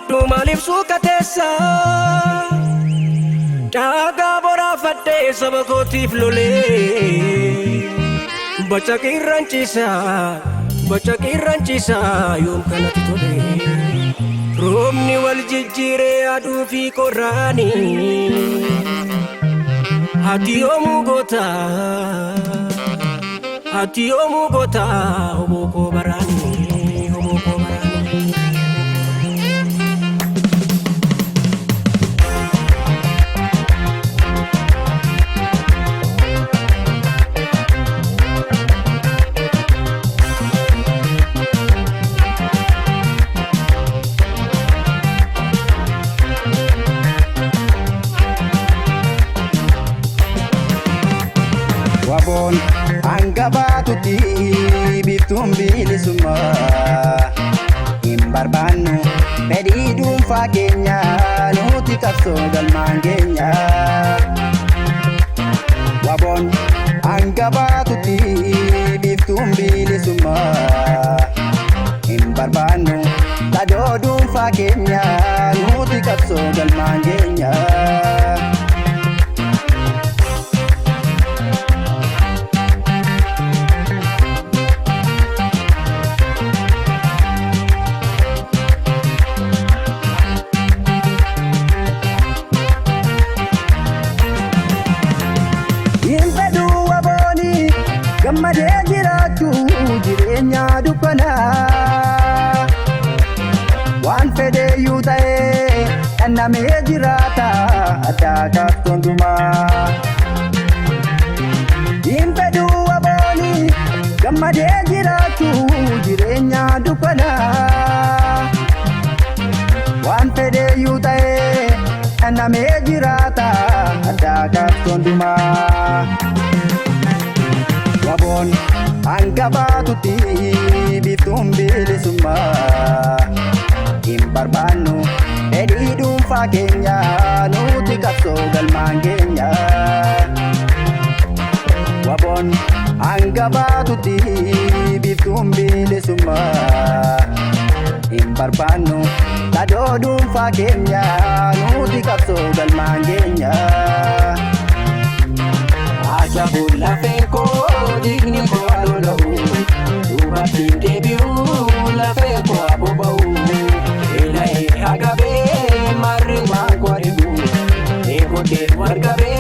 dubbadhu maaliif suukateessa Dhagaa boraafadhee saba kootiif lolee Boca qirraanchisaa yoom kanatti tolee Roobni wal jijjiiree aduu fi qorraani Ati yoomuu goota oboo koo baraani Wabon angabatutti bittum bilisummaa hin barbaannu fedhii dhuunfaa keenya nuti qabsoo galmaan keenya Wabon angabatutti bittum bilisummaa hin barbaannu fedhii dhuunfaa keenya nuti qabsoo galmaan keenya Gammadee jiraachuu jireenya dukkanaa Waan fedheyyuu ta'ee dhandhamee jiraata addaa kaaftontumaa Hin fedhuu aboonii gammadee jiraachuu jireenya dukkanaa Waan fedheyyuu ta'ee dhandhamee jiraata addaa kaaftontumaa Wabon angabatutti bittum bilisummaa hin barbaannu fedhii dhuunfaa keenya nuti qabsoo galmaan keenya Wabon angabatutti bittum bilisummaa hin barbaannu fedhii dhuunfaa keenya nuti qabsoo galmaan keenya Acha bulla feko digni ko alolu Duba tinde biu la feko abobau Ela agabe marri manko adibu Ego de wargabe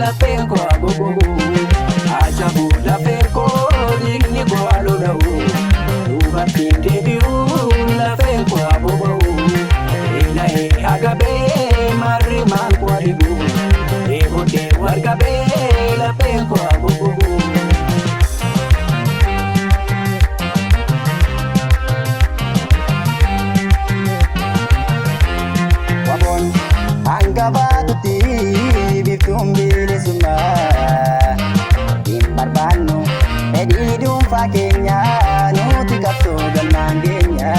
la feko abobau Acha bulla feko digni ko alolu Duba tinde biu la feko abobau Ela agabe marri manko adibu Ego de wargabe la penko abubu Wabon angabatutti bittum bilisummaa hin barbaannu fedhii dhuunfaa keenya nuti qabsoo galmaan keenya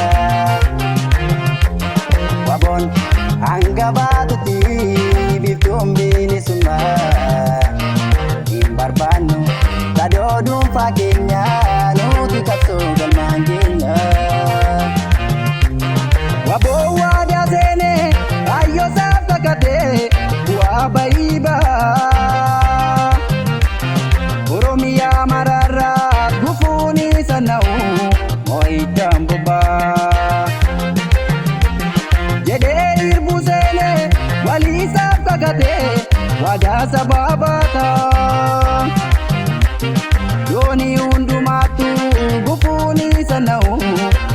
Wabon angabatutti bittum bilisummaa barbaannu fedhii dhuunfaa keenya nuti qabsoo galmaan keenya Waboo waadaa seenee kaayyoo isaaf kakatee bu'aa bayii bahaa Oromiyaa maraarraa gufuuni sana'u moo'iddaan bobbaa jedhee irbuu seenee walii isaaf kakatee waadaa sabaa baataa Yooni hundumaattu gufuuni sana'u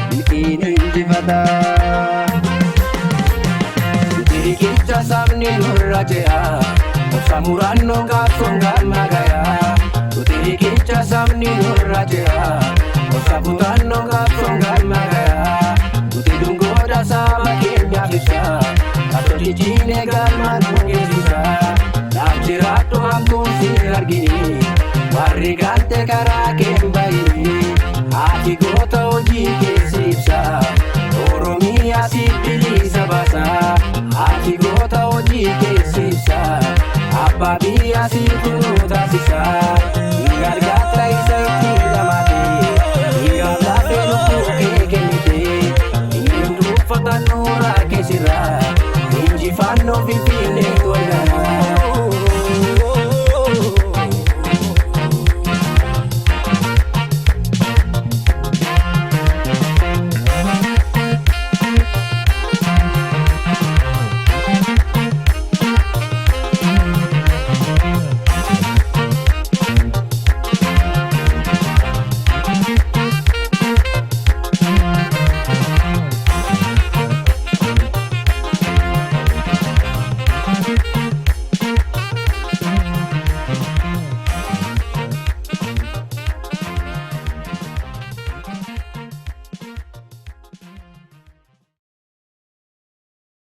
milkiin injifata Tirikicha sabni nurra jea Obsa murannoo gaafsoon galma gaya Tirikicha sabni nurra jea Obsa murannoo gaafsoon galma gaya Tuti dungoodha saba keenyaaf ibsa Katoo jijjiine galma nuu geessisa Naaf jiraattu hamtuun si argini Warri galte karaa keen bayini Ati goota hojii keessi ibsa Oromiyaa si bilisa baasa Ati goota hojii keessi ibsa Abbaa biyyaa si tunuu taasisa Gargaarsa isa itti dhamate Gargaarsa lubbuu kee kennite Inni hunduuffata nuuraa keessa no finfinne tole